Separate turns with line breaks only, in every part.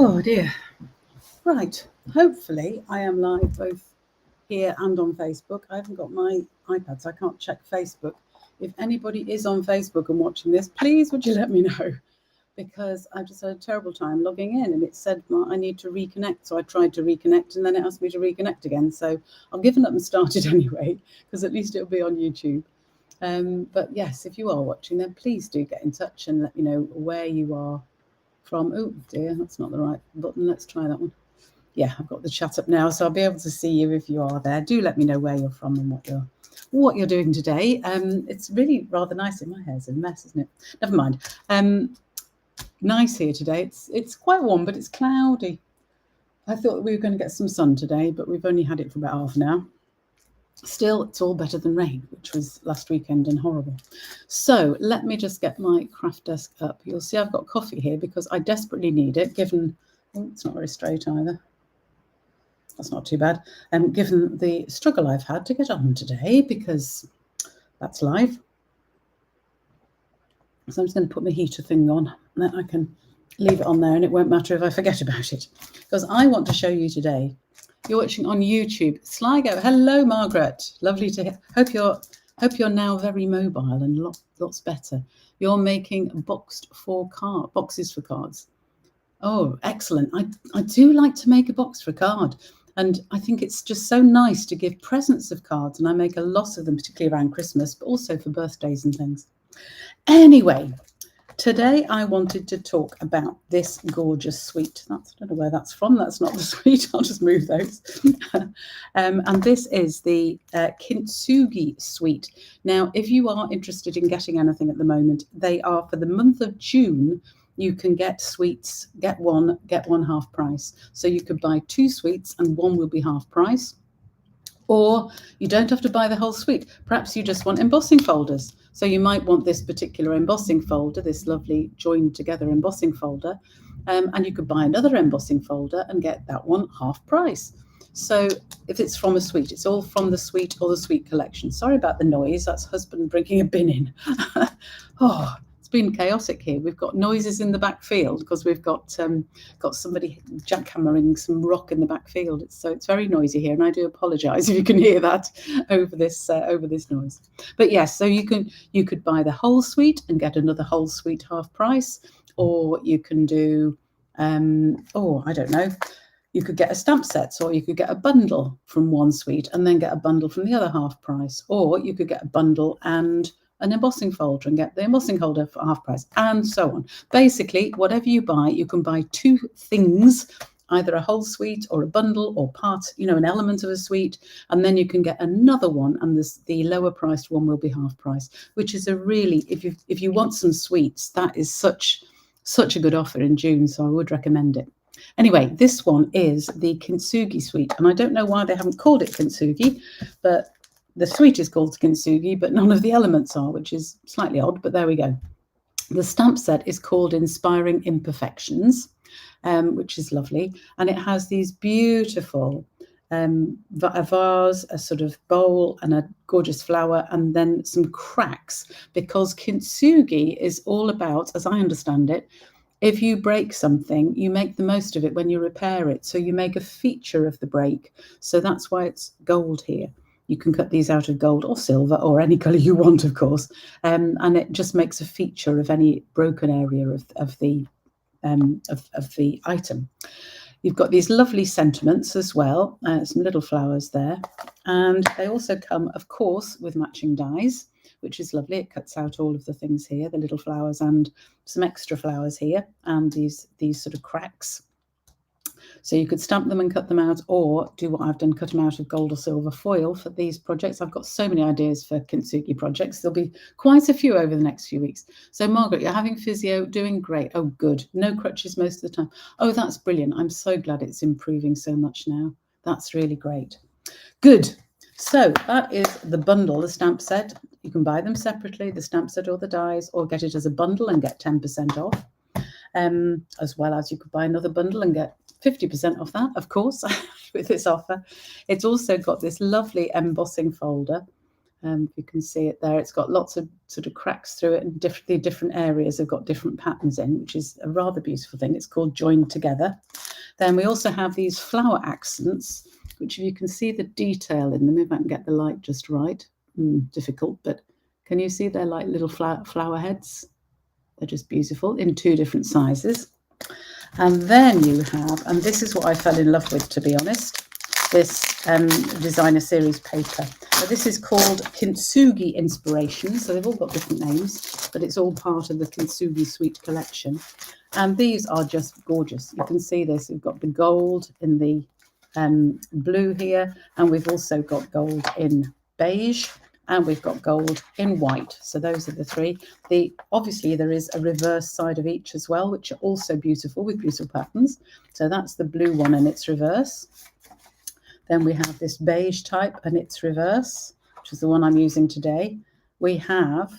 Oh dear. Right. Hopefully I am live both here and on Facebook. I haven't got my iPad, so I can't check Facebook. If anybody is on Facebook and watching this, please would you let me know? Because I just had a terrible time logging in and it said I need to reconnect. So I tried to reconnect and then it asked me to reconnect again. So I've given up and started anyway, because at least it'll be on YouTube. But yes, if you are watching, then please do get in touch and let me know where you are from. Oh dear, that's not the right button. Let's try that one. Yeah, I've got the chat up now, so I'll be able to see you if you are there. Do let me know where you're from and what you're doing today. It's really rather nice. My hair's a mess, isn't it? Never mind. Nice here today. It's quite warm, but it's cloudy. I thought we were going to get some sun today, but we've only had it for about half an hour. Still, it's all better than rain, which was last weekend and horrible. So let me just get my craft desk up. You'll see I've got coffee here because I desperately need it, given... Oh, it's not very straight either. That's not too bad. Given the struggle I've had to get on today, because that's live. So I'm just going to put my heater thing on, and then I can leave it on there, and it won't matter if I forget about it. Because I want to show you today. You're watching on YouTube. Sligo, hello, Margaret. Lovely to hear. Hope you're now very mobile and lots better. You're making boxes for cards. Oh, excellent. I do like to make a box for a card. And I think it's just so nice to give presents of cards. And I make a lot of them, particularly around Christmas, but also for birthdays and things. Anyway, today I wanted to talk about this gorgeous sweet. I don't know where that's from. That's not the sweet. I'll just move those. And this is the Kintsugi sweet. Now, if you are interested in getting anything at the moment, they are for the month of June. You can get sweets, get one half price. So you could buy 2 sweets and one will be half price. Or you don't have to buy the whole suite. Perhaps you just want embossing folders. So you might want this particular embossing folder, this lovely joined together embossing folder. And you could buy another embossing folder and get that one half price. So if it's from a suite, it's all from the suite or the suite collection. Sorry about the noise. That's husband bringing a bin in. Oh, been chaotic here. We've got noises in the back field because we've got somebody jackhammering some rock in the back field. It's very noisy here, and I do apologise if you can hear that over this noise. But yes, so you could buy the whole suite and get another whole suite half price, or you can do I don't know. You could get a stamp set, or you could get a bundle from one suite and then get a bundle from the other half price, or you could get a bundle and an embossing folder and get the embossing folder for half price, and so on. Basically, whatever you buy, you can buy 2 things, either a whole suite or a bundle or part, an element of a suite, and then you can get another one, and the lower priced one will be half price, which is a really, if you want some sweets, that is such a good offer in June, so I would recommend it. Anyway, this one is the Kintsugi sweet, and I don't know why they haven't called it Kintsugi, but the sweet is called Kintsugi, but none of the elements are, which is slightly odd, but there we go. The stamp set is called Inspiring Imperfections, which is lovely. And it has these beautiful a vase, a sort of bowl, and a gorgeous flower, and then some cracks, because Kintsugi is all about, as I understand it, if you break something, you make the most of it when you repair it. So you make a feature of the break. So that's why it's gold here. You can cut these out of gold or silver or any colour you want, of course, and it just makes a feature of any broken area of the item. You've got these lovely sentiments as well, some little flowers there, and they also come, of course, with matching dies, which is lovely. It cuts out all of the things here, the little flowers and some extra flowers here, and these sort of cracks. So you could stamp them and cut them out, or do what I've done, cut them out of gold or silver foil for these projects. I've got so many ideas for Kintsugi projects. There'll be quite a few over the next few weeks. So Margaret, you're having physio, doing great. Oh, good. No crutches most of the time. Oh, that's brilliant. I'm so glad it's improving so much now. That's really great. Good. So that is the bundle, the stamp set. You can buy them separately, the stamp set or the dies, or get it as a bundle and get 10% off. As well as you could buy another bundle and get 50% off that, of course, with this offer. It's also got this lovely embossing folder, You can see it there. It's got lots of sort of cracks through it, and the different areas have got different patterns in, which is a rather beautiful thing. It's called Joined Together. Then we also have these flower accents, which you can see the detail in them, if I can get the light just right. Difficult, but can you see they're like little flower heads? They're just beautiful in 2 different sizes. And then you have, and this is what I fell in love with, to be honest, this designer series paper. So this is called Kintsugi Inspiration. So they've all got different names, but it's all part of the Kintsugi Suite collection. And these are just gorgeous. You can see this. We've got the gold in the blue here, and we've also got gold in beige, and we've got gold in white. So those are the 3. Obviously there is a reverse side of each as well, which are also beautiful with beautiful patterns. So that's the blue one and its reverse. Then we have this beige type and its reverse, which is the one I'm using today. We have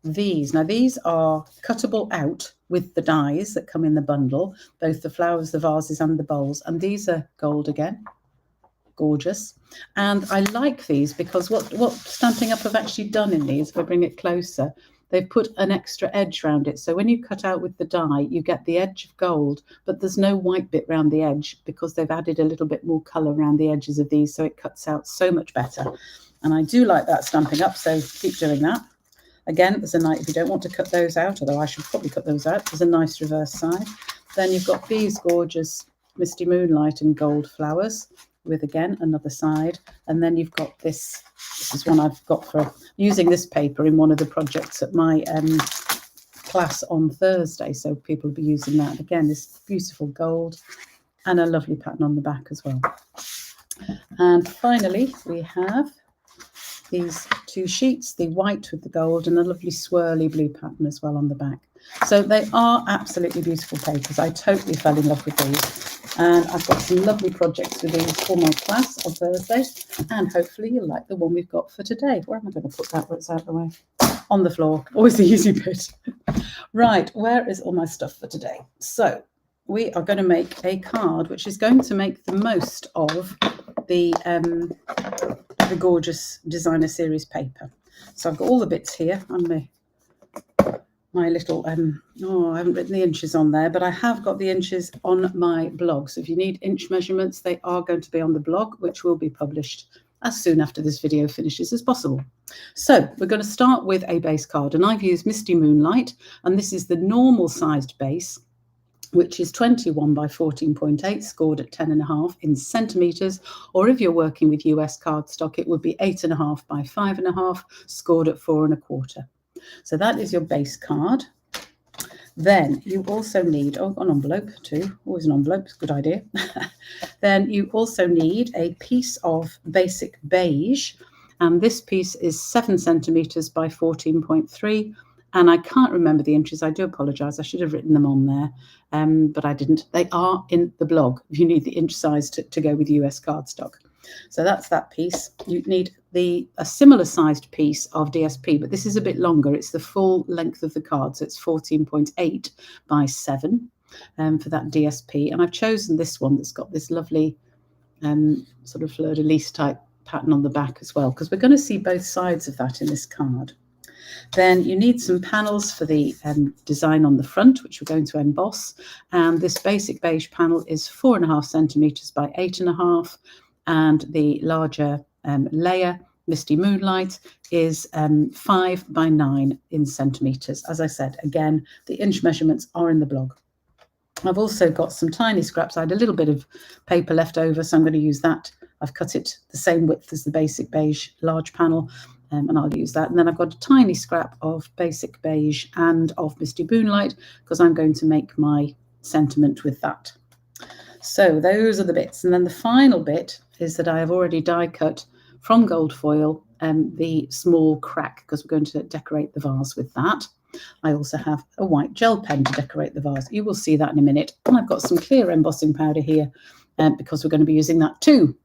these. Now these are cuttable out with the dies that come in the bundle, both the flowers, the vases and the bowls. And these are gold again. Gorgeous. And I like these because what Stampin' Up have actually done in these, if I bring it closer, they've put an extra edge around it. So when you cut out with the die, you get the edge of gold, but there's no white bit around the edge because they've added a little bit more colour around the edges of these, so it cuts out so much better. And I do like that Stampin' Up, so keep doing that. Again, there's a nice, if you don't want to cut those out, although I should probably cut those out, there's a nice reverse side. Then you've got these gorgeous Misty Moonlight and gold flowers, with again another side, and then you've got this is one I've got for using this paper in one of the projects at my class on Thursday, so people will be using that. Again, this beautiful gold and a lovely pattern on the back as well. And finally we have these 2 sheets, the white with the gold and a lovely swirly blue pattern as well on the back. So they are absolutely beautiful papers. I totally fell in love with these. And I've got some lovely projects with these for my class on Thursday. And hopefully you'll like the one we've got for today. Where am I going to put that where it's out of the way? On the floor. Always the easy bit. Right, where is all my stuff for today? So we are going to make a card which is going to make the most of the gorgeous designer series paper. So I've got all the bits here on my little, I haven't written the inches on there, but I have got the inches on my blog. So if you need inch measurements, they are going to be on the blog, which will be published as soon after this video finishes as possible. So we're going to start with a base card, and I've used Misty Moonlight, and this is the normal sized base, which is 21 by 14.8, scored at 10.5 in centimetres, or if you're working with US cardstock, it would be 8.5 by 5.5, scored at 4.25. So that is your base card. Then you also need, an envelope too, always an envelope, it's a good idea. Then you also need a piece of basic beige, and this piece is 7 centimetres by 14.3, and I can't remember the inches. I do apologise, I should have written them on there, but I didn't. They are in the blog if you need the inch size to go with US cardstock. So that's that piece. You need a similar sized piece of DSP, but this is a bit longer. It's the full length of the card, so it's 14.8 by 7 for that DSP. And I've chosen this one that's got this lovely sort of fleur-de-lis type pattern on the back as well, because we're going to see both sides of that in this card. Then you need some panels for the design on the front, which we're going to emboss. And this basic beige panel is 4.5 centimetres by 8.5. And the larger layer, Misty Moonlight, is 5 by 9 in centimetres. As I said, again, the inch measurements are in the blog. I've also got some tiny scraps. I had a little bit of paper left over, so I'm going to use that. I've cut it the same width as the basic beige large panel, and I'll use that. And then I've got a tiny scrap of basic beige and of Misty Moonlight, because I'm going to make my sentiment with that. So those are the bits. And then the final bit is that I have already die cut from gold foil the small crack, because we're going to decorate the vase with that. I also have a white gel pen to decorate the vase. You will see that in a minute. And I've got some clear embossing powder here because we're going to be using that too.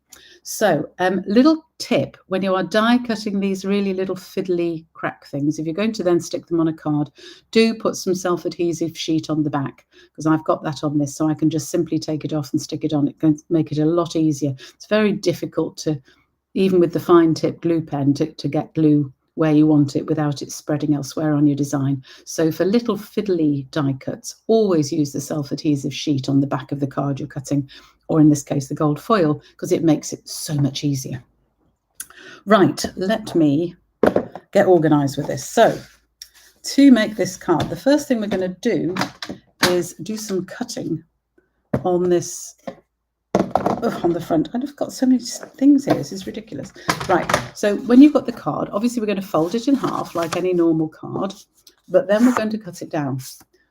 So little tip, when you are die cutting these really little fiddly crack things, if you're going to then stick them on a card, do put some self-adhesive sheet on the back, because I've got that on this, so I can just simply take it off and stick it on. It's going to make it a lot easier. It's very difficult to, even with the fine tip glue pen, to get glue where you want it without it spreading elsewhere on your design. So for little fiddly die cuts, always use the self-adhesive sheet on the back of the card you're cutting, or in this case, the gold foil, because it makes it so much easier. Right, let me get organised with this. So to make this card, the first thing we're going to do is do some cutting on this, on the front. I've got so many things here, this is ridiculous. Right, so when you've got the card, obviously we're going to fold it in half like any normal card, but then we're going to cut it down.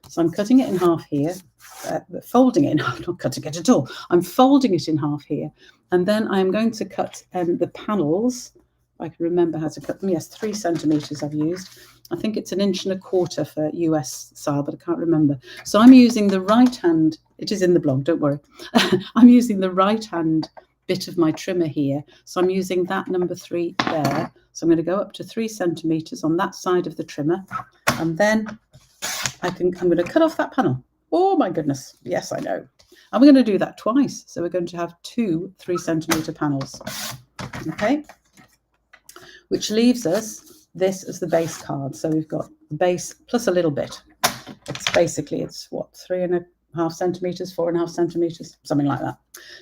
So I'm cutting it in half here, folding it in half, not cutting it at all. I'm folding it in half here, and then I'm going to cut the panels. I can remember how to cut them. Yes, 3 centimeters I've used. I think it's 1.25 inches for US style, but I can't remember. So I'm using the right hand. It is in the blog, don't worry. I'm using the right hand bit of my trimmer here. So I'm using that number 3 there. So I'm going to go up to 3 centimeters on that side of the trimmer. And then I'm going to cut off that panel. Oh my goodness. Yes, I know. And we're going to do that twice. So we're going to have 2 3 centimeter panels. Okay. Which leaves us this as the base card. So we've got the base plus a little bit. It's what, 3.5 centimeters, 4.5 centimeters, something like that.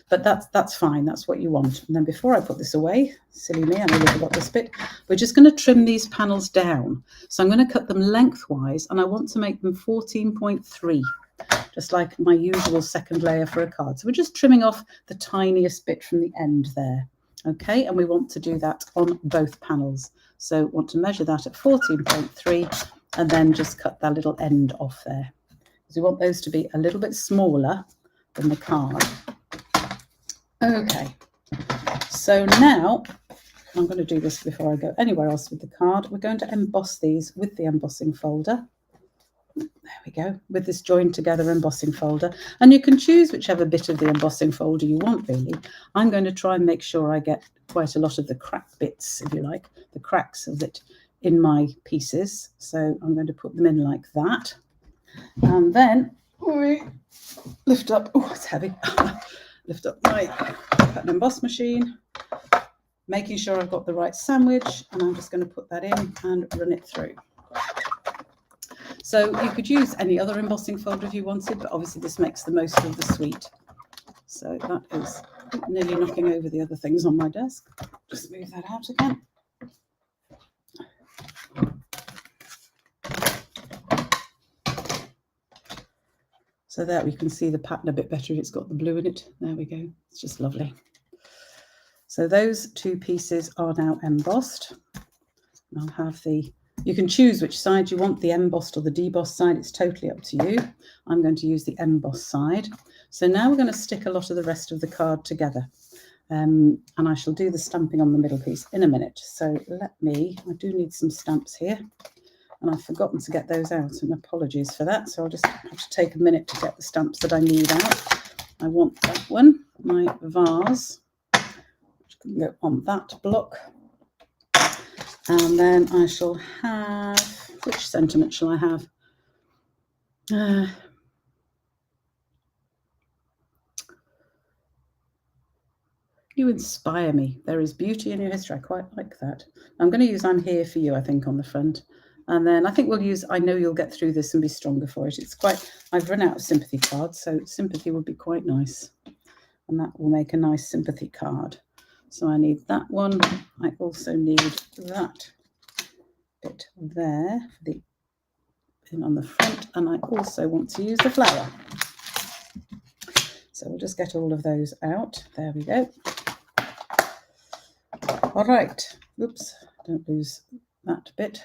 But that's fine. That's what you want. And then before I put this away, silly me, I nearly forgot this bit. We're just going to trim these panels down. So I'm going to cut them lengthwise, and I want to make them 14.3, just like my usual second layer for a card. So we're just trimming off the tiniest bit from the end there. Okay, and we want to do that on both panels. So want to measure that at 14.3 and then just cut that little end off there. Because we want those to be a little bit smaller than the card. Okay, so now I'm going to do this before I go anywhere else with the card. We're going to emboss these with the embossing folder. There we go, with this joined together embossing folder. And you can choose whichever bit of the embossing folder you want, really. I'm going to try and make sure I get quite a lot of the crack bits, if you like, the cracks of it in my pieces. So I'm going to put them in like that. And then we lift up, oh, it's heavy. Lift up my cut and emboss machine, making sure I've got the right sandwich. And I'm just going to put that in and run it through. So you could use any other embossing folder if you wanted, but obviously this makes the most of the suite. So that is nearly knocking over the other things on my desk. Just move that out again. So there we can see the pattern a bit better if it's got the blue in it. There we go. It's just lovely. So those 2 pieces are now embossed. I'll have you can choose which side you want, the embossed or the debossed side. It's totally up to you. I'm going to use the embossed side. So now we're going to stick a lot of the rest of the card together. And I shall do the stamping on the middle piece in a minute. So I do need some stamps here. And I've forgotten to get those out, and apologies for that. So I'll just have to take a minute to get the stamps that I need out. I want that one, my vase, which can go on that block. And then I shall have, which sentiment shall I have? You inspire me. There is beauty in your history. I quite like that. I'm going to use I'm here for you, I think, on the front. And then I think we'll use I know you'll get through this and be stronger for it. It's quite, I've run out of sympathy cards, so sympathy would be quite nice. And that will make a nice sympathy card. So I need that one. I also need that bit there for the pin on the front, and I also want to use the flower. So we'll just get all of those out. There we go. All right. Oops, don't lose that bit.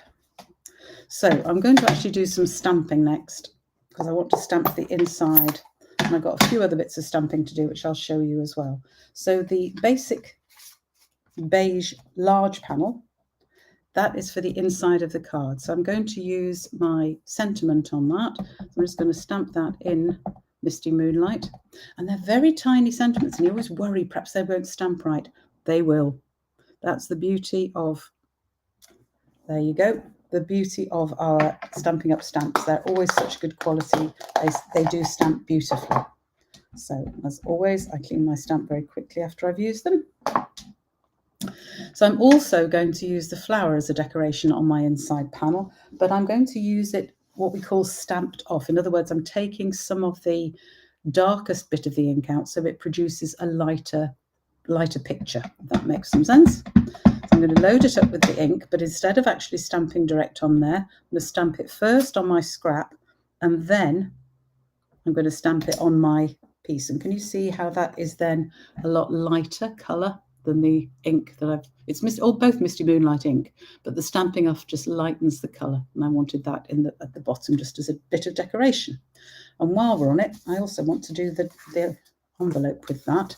So I'm going to actually do some stamping next, because I want to stamp the inside, and I've got a few other bits of stamping to do, which I'll show you as well. So the basic beige large panel, that is for the inside of the card. So I'm going to use my sentiment on that. I'm just going to stamp that in Misty Moonlight. And they're very tiny sentiments, and you always worry perhaps they won't stamp right. They will. That's the beauty of, there you go, the beauty of our Stampin' Up stamps. They're always such good quality. They do stamp beautifully. So as always, I clean my stamp very quickly after I've used them. So I'm also going to use the flower as a decoration on my inside panel, but I'm going to use it what we call stamped off. In other words, I'm taking some of the darkest bit of the ink out so it produces a lighter picture, if that makes some sense. So I'm going to load it up with the ink, but instead of actually stamping direct on there, I'm going to stamp it first on my scrap and then I'm going to stamp it on my piece. And can you see how that is then a lot lighter colour than the ink that it's both Misty Moonlight ink, but the stamping off just lightens the colour. And I wanted that at the bottom just as a bit of decoration. And while we're on it, I also want to do the envelope with that.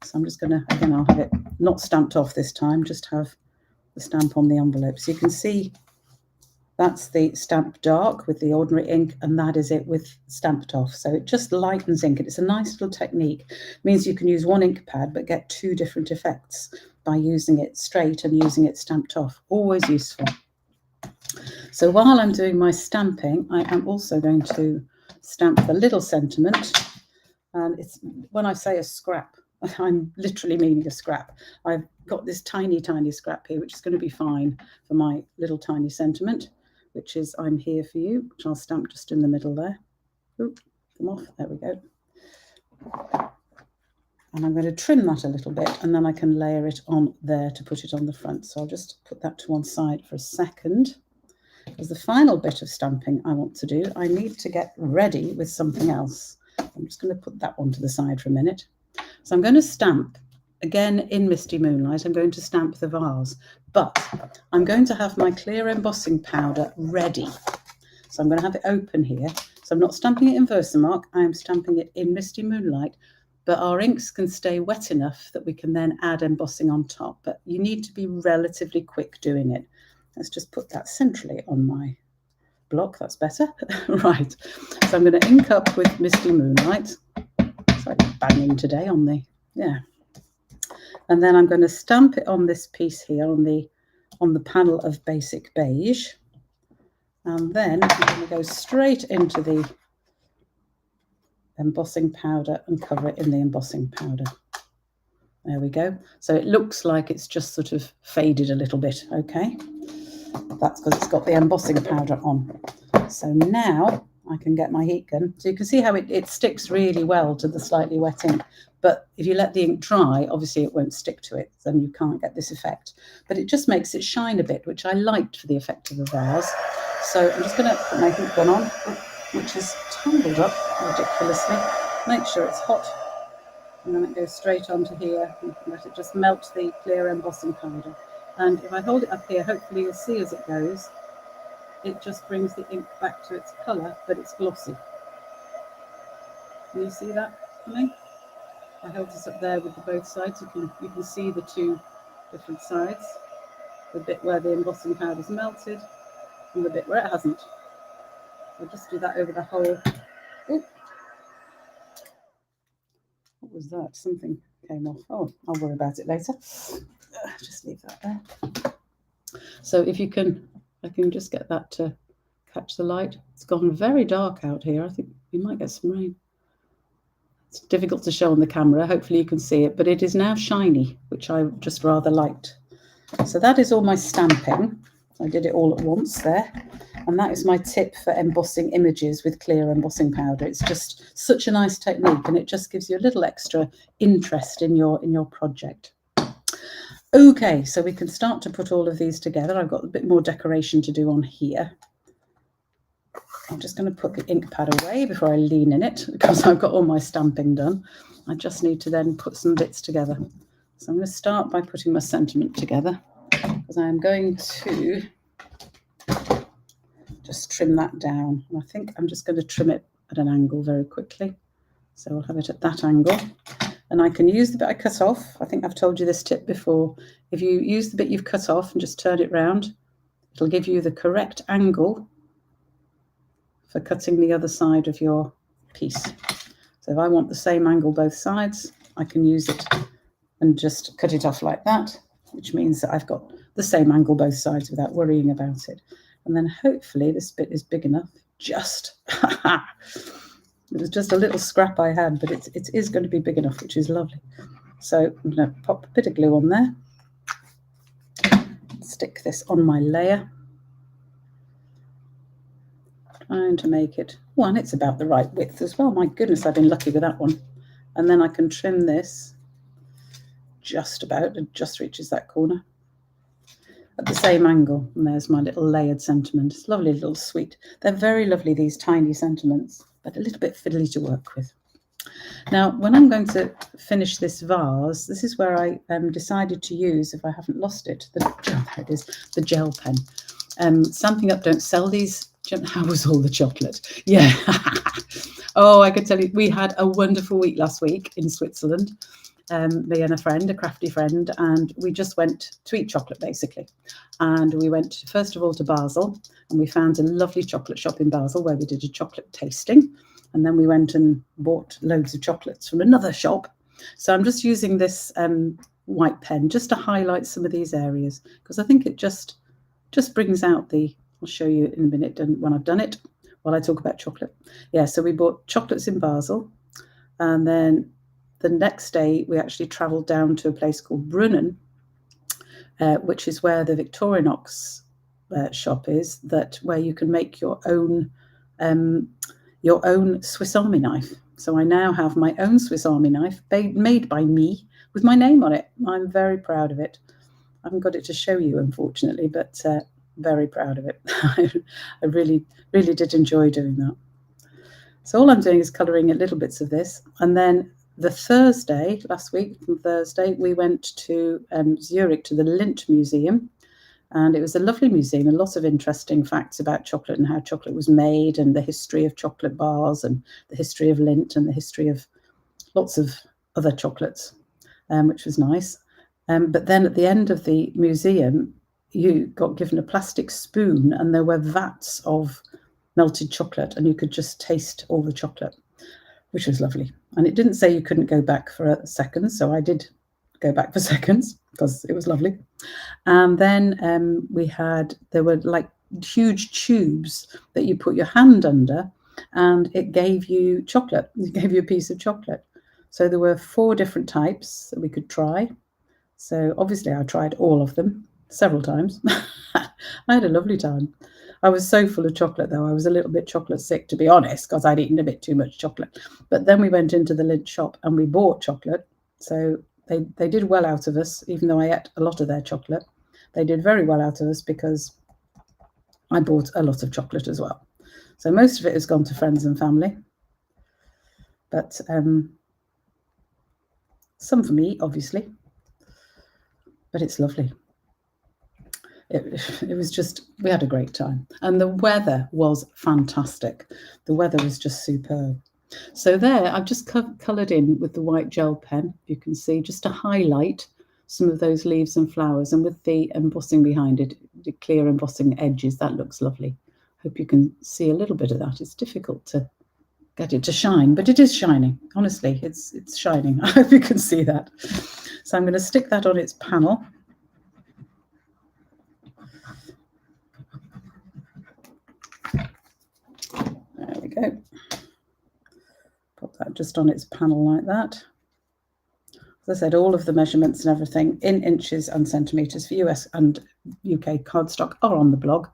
So I'm just going to, again, I'll have it not stamped off this time, just have the stamp on the envelope. So you can see that's the stamp dark with the ordinary ink, and that is it with stamped off. So it just lightens ink, and it's a nice little technique. It means you can use one ink pad but get two different effects by using it straight and using it stamped off. Always useful. So while I'm doing my stamping, I am also going to stamp the little sentiment. And it's, when I say a scrap, I'm literally meaning a scrap. I've got this tiny, tiny scrap here, which is going to be fine for my little tiny sentiment, which is I'm here for you, which I'll stamp just in the middle there. Oop, come off, there we go. And I'm going to trim that a little bit, and then I can layer it on there to put it on the front. So I'll just put that to one side for a second. Because the final bit of stamping I want to do, I need to get ready with something else. I'm just going to put that one to the side for a minute. So I'm going to stamp, again in Misty Moonlight, I'm going to stamp the vase, but I'm going to have my clear embossing powder ready. So I'm going to have it open here. So I'm not stamping it in Versamark, I am stamping it in Misty Moonlight, but our inks can stay wet enough that we can then add embossing on top. But you need to be relatively quick doing it. Let's just put that centrally on my block, that's better. Right, so I'm going to ink up with Misty Moonlight. It's like banging today on the, yeah. And then I'm going to stamp it on this piece here, on the panel of Basic Beige. And then I'm going to go straight into the embossing powder and cover it in the embossing powder. There we go. So it looks like it's just sort of faded a little bit, okay? That's because it's got the embossing powder on. So now I can get my heat gun. So you can see how it sticks really well to the slightly wet ink. But if you let the ink dry, obviously it won't stick to it, then you can't get this effect. But it just makes it shine a bit, which I liked for the effect of the vase. So I'm just going to put my heat gun on, which is tangled up ridiculously. Make sure it's hot. And then it goes straight onto here and let it just melt the clear embossing powder. And if I hold it up here, hopefully you'll see as it goes, it just brings the ink back to its colour, but it's glossy. Can you see that coming? I held this up there with the both sides. You can see the two different sides. The bit where the embossing powder's melted and the bit where it hasn't. I'll just do that over the whole. Ooh. What was that? Something came off. Oh, I'll worry about it later. Just leave that there. So if you can, I can just get that to catch the light. It's gone very dark out here. I think we might get some rain. It's difficult to show on the camera. Hopefully you can see it, but it is now shiny, which I just rather liked. So that is all my stamping. I did it all at once there. And that is my tip for embossing images with clear embossing powder. It's just such a nice technique, and it just gives you a little extra interest in your project. Okay, so we can start to put all of these together. I've got a bit more decoration to do on here. I'm just going to put the ink pad away before I lean in it, because I've got all my stamping done. I just need to then put some bits together. So I'm going to start by putting my sentiment together, because I am going to just trim that down. And I think I'm just going to trim it at an angle very quickly. So I'll have it at that angle. And I can use the bit I cut off. I think I've told you this tip before. If you use the bit you've cut off and just turn it round, it'll give you the correct angle for cutting the other side of your piece. So if I want the same angle both sides, I can use it and just cut it off like that, which means that I've got the same angle both sides without worrying about it. And then hopefully this bit is big enough. Just, it was just a little scrap I had, but it is going to be big enough, which is lovely. So I'm going to pop a bit of glue on there. stick this on my layer. Trying to make it, well, and it's about the right width as well. My goodness, I've been lucky with that one. And then I can trim this just about, it just reaches that corner at the same angle. And there's my little layered sentiment. It's lovely, little sweet. They're very lovely, these tiny sentiments, but a little bit fiddly to work with. Now, when I'm going to finish this vase, this is where I decided to use, if I haven't lost it, there it is, the gel pen. Stampin' Up don't sell these. How was all the chocolate? Yeah. Oh, I could tell you, we had a wonderful week last week in Switzerland. Me and a friend, a crafty friend, and we just went to eat chocolate, basically. And we went, first of all, to Basel, and we found a lovely chocolate shop in Basel where we did a chocolate tasting. And then we went and bought loads of chocolates from another shop. So I'm just using this white pen just to highlight some of these areas, because I think it just brings out the, I'll show you in a minute when I've done it, while I talk about chocolate. Yeah, so we bought chocolates in Basel, and then the next day we actually travelled down to a place called Brunnen, which is where the Victorinox shop is, where you can make your own Swiss Army knife. So I now have my own Swiss Army knife made by me with my name on it. I'm very proud of it. I haven't got it to show you, unfortunately, but very proud of it. I really, really did enjoy doing that. So all I'm doing is colouring in little bits of this. And then the Thursday, last week, on Thursday, we went to Zurich to the Lindt Museum. And it was a lovely museum, a lot of interesting facts about chocolate and how chocolate was made, and the history of chocolate bars, and the history of Lindt, and the history of lots of other chocolates, which was nice. But then at the end of the museum, you got given a plastic spoon, and there were vats of melted chocolate, and you could just taste all the chocolate, which was lovely. And it didn't say you couldn't go back for a second, so I did go back for seconds because it was lovely. And then there were like huge tubes that you put your hand under, and it gave you chocolate. It gave you a piece of chocolate. So there were 4 different types that we could try. So obviously I tried all of them several times. I had a lovely time. I was so full of chocolate, though. I was a little bit chocolate sick, to be honest, because I'd eaten a bit too much chocolate. But then we went into the Lindt shop and we bought chocolate. So they did well out of us, even though I ate a lot of their chocolate. They did very well out of us because I bought a lot of chocolate as well. So most of it has gone to friends and family. But some for me, obviously. But it's lovely. It was just, we had a great time. And the weather was fantastic. The weather was just superb. So there, I've just coloured in with the white gel pen, you can see, just to highlight some of those leaves and flowers. And with the embossing behind it, the clear embossing edges, that looks lovely. Hope you can see a little bit of that. It's difficult to get it to shine, but it is shining. Honestly, it's shining. I hope you can see that. So I'm going to stick that on its panel. There we go. Put that just on its panel like that. As I said, all of the measurements and everything in inches and centimetres for US and UK cardstock are on the blog,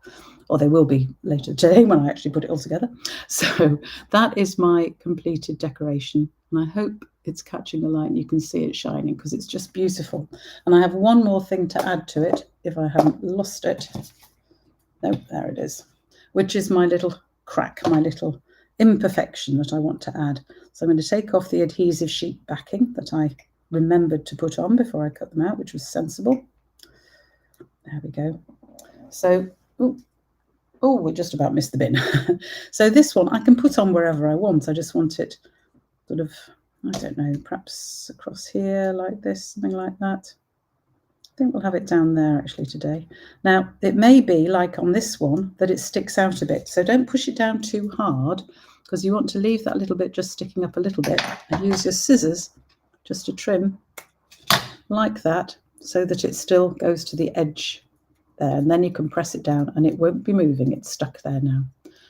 or they will be later today when I actually put it all together. So that is my completed decoration, and I hope it's catching the light and you can see it shining, because it's just beautiful. And I have one more thing to add to it, if I haven't lost it. No, there it is, which is my little crack, my little imperfection that I want to add. So I'm going to take off the adhesive sheet backing that I remembered to put on before I cut them out, which was sensible. There we go. So, oh, we just about missed the bin. So this one I can put on wherever I want. I just want it sort of, I don't know, perhaps across here like this, something like that. I think we'll have it down there actually today. Now, it may be like on this one that it sticks out a bit. So don't push it down too hard, because you want to leave that little bit just sticking up a little bit, and use your scissors just to trim like that, so that it still goes to the edge there, and then you can press it down and it won't be moving. It's stuck there now.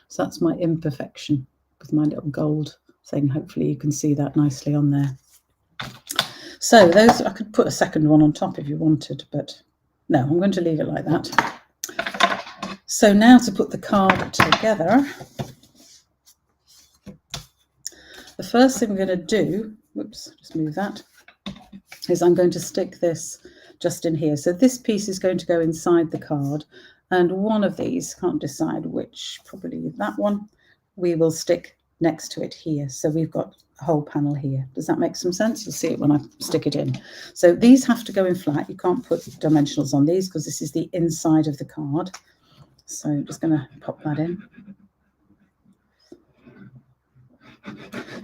So that's my imperfection with my little gold thing. Hopefully you can see that nicely on there. So those, I could put a second one on top if you wanted, but No, I'm going to leave it like that. So now to put the card together, the first thing we're going to do, whoops, just move that, is I'm going to stick this just in here. So this piece is going to go inside the card, and one of these, can't decide which, probably that one, we will stick next to it here. So we've got a whole panel here. Does that make some sense? You'll see it when I stick it in. So these have to go in flat. You can't put dimensionals on these because this is the inside of the card. So I'm just going to pop that in.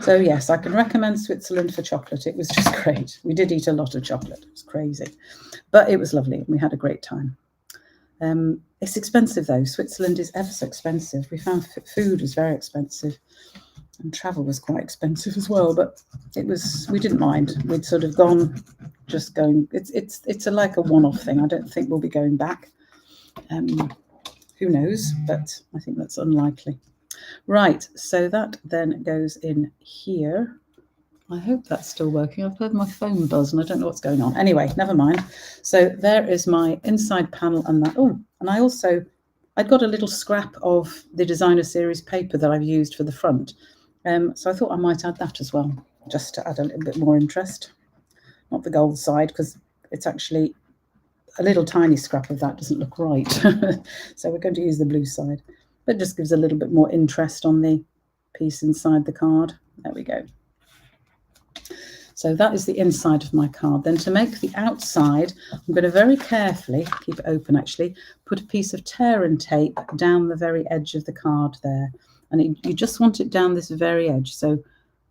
So yes, I can recommend Switzerland for chocolate. It was just great. We did eat a lot of chocolate. It was crazy, but it was lovely. We had a great time. It's expensive though. Switzerland is ever so expensive. We found food was very expensive, and travel was quite expensive as well. But it was, we didn't mind. We'd sort of gone, just going. It's like a one-off thing. I don't think we'll be going back. Who knows? But I think that's unlikely. Right, so that then goes in here. I hope that's still working. I've heard my phone buzz and I don't know what's going on. Anyway, never mind. So there is my inside panel and that. Oh, and I'd got a little scrap of the designer series paper that I've used for the front. So I thought I might add that as well, just to add a little bit more interest. Not the gold side, because it's actually a little tiny scrap of that doesn't look right. So we're going to use the blue side. But it just gives a little bit more interest on the piece inside the card. There we go. So that is the inside of my card. Then to make the outside, I'm going to very carefully, keep it open actually, put a piece of tear and tape down the very edge of the card there. And you just want it down this very edge. So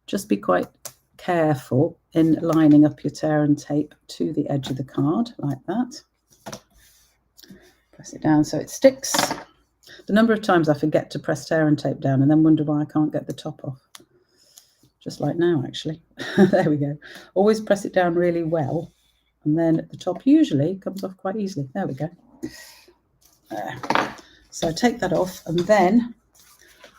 just be quite careful in lining up your tear and tape to the edge of the card like that. Press it down so it sticks. The number of times I forget to press tear and tape down and then wonder why I can't get the top off. Just like now, actually. There we go. Always press it down really well. And then the top usually comes off quite easily. There we go. There. So take that off, and then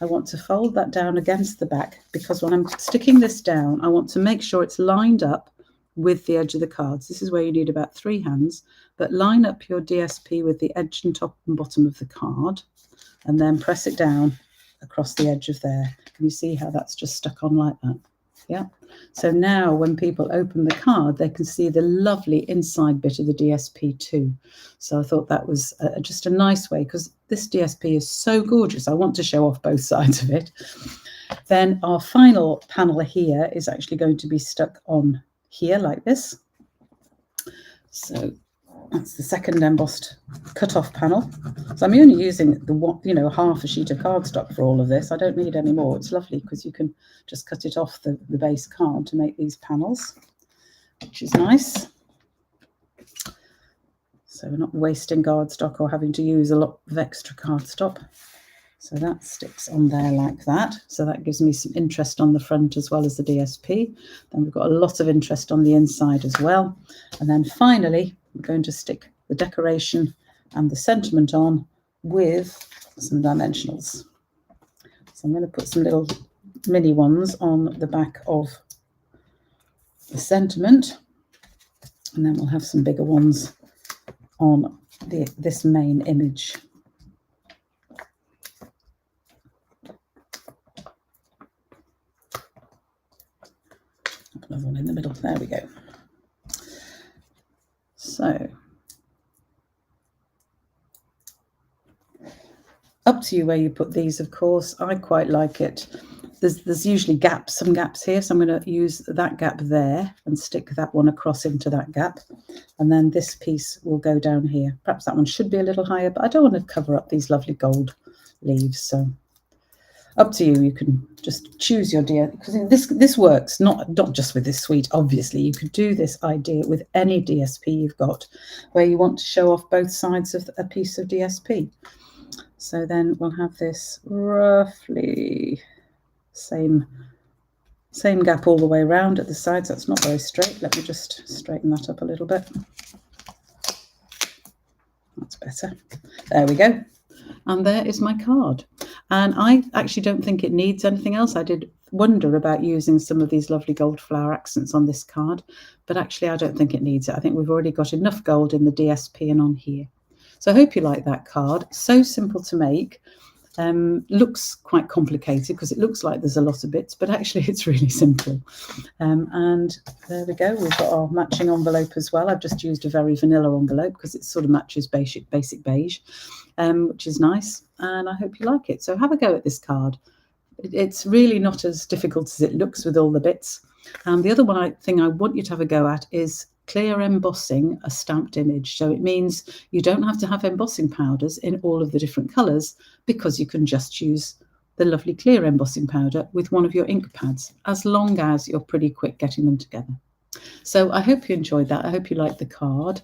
I want to fold that down against the back, because when I'm sticking this down, I want to make sure it's lined up with the edge of the cards. This is where you need about 3 hands, but line up your DSP with the edge and top and bottom of the card, and then press it down across the edge of there. Can you see how that's just stuck on like that? Yeah. So now when people open the card, they can see the lovely inside bit of the DSP too. So I thought that was just a nice way, because this DSP is so gorgeous. I want to show off both sides of it. Then our final panel here is actually going to be stuck on here like this. So that's the second embossed cut-off panel. So I'm only using the half a sheet of cardstock for all of this. I don't need any more. It's lovely because you can just cut it off the base card to make these panels, which is nice. So we're not wasting cardstock or having to use a lot of extra cardstock. So that sticks on there like that. So that gives me some interest on the front as well as the DSP. Then we've got a lot of interest on the inside as well. And then finally, we're going to stick the decoration and the sentiment on with some dimensionals. So I'm going to put some little mini ones on the back of the sentiment, and then we'll have some bigger ones on this main image. Another one in the middle. There we go. So up to you where you put these, of course. I quite like it. There's usually some gaps here, so I'm going to use that gap there and stick that one across into that gap, and then this piece will go down here. Perhaps that one should be a little higher, but I don't want to cover up these lovely gold leaves, so up to you. You can just choose your dear, because this works not just with this suite. Obviously, you could do this idea with any DSP you've got where you want to show off both sides of a piece of DSP. So then we'll have this roughly same gap all the way around at the sides. That's not very straight. Let me just straighten that up a little bit. That's better. There we go. And there is my card. And I actually don't think it needs anything else. I did wonder about using some of these lovely gold flower accents on this card, but actually I don't think it needs it. I think we've already got enough gold in the DSP and on here. So I hope you like that card. So simple to make. Looks quite complicated because it looks like there's a lot of bits, but actually it's really simple. And there we go. We've got our matching envelope as well. I've just used a very vanilla envelope because it sort of matches basic beige, which is nice. And I hope you like it. So have a go at this card. It's really not as difficult as it looks with all the bits. The other thing I want you to have a go at is clear embossing a stamped image. So it means you don't have to have embossing powders in all of the different colours, because you can just use the lovely clear embossing powder with one of your ink pads, as long as you're pretty quick getting them together. So I hope you enjoyed that. I hope you liked the card.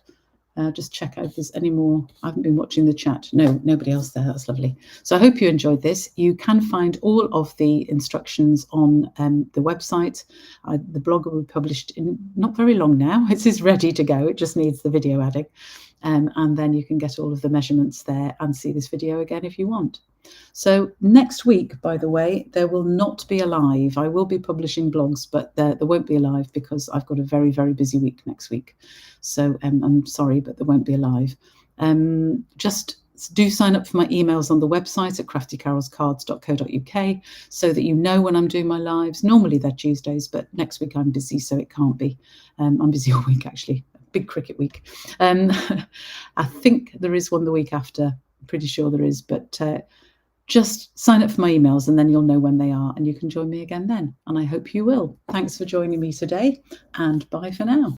Just check out if there's any more. I haven't been watching the chat. No, nobody else there. That's lovely. So I hope you enjoyed this. You can find all of the instructions on the website. The blog will be published in not very long now. It is ready to go. It just needs the video adding. And then you can get all of the measurements there and see this video again if you want. So next week, by the way, there will not be a live. I will be publishing blogs, but there won't be a live because I've got a very, very busy week next week. So I'm sorry, but there won't be a live. Just do sign up for my emails on the website at craftycarolscards.co.uk so that you know when I'm doing my lives. Normally they're Tuesdays, but next week I'm busy, so it can't be. I'm busy all week, actually. Big cricket week. I think there is one the week after. I'm pretty sure there is, but just sign up for my emails and then you'll know when they are, and you can join me again then. And I hope you will. Thanks for joining me today, and bye for now.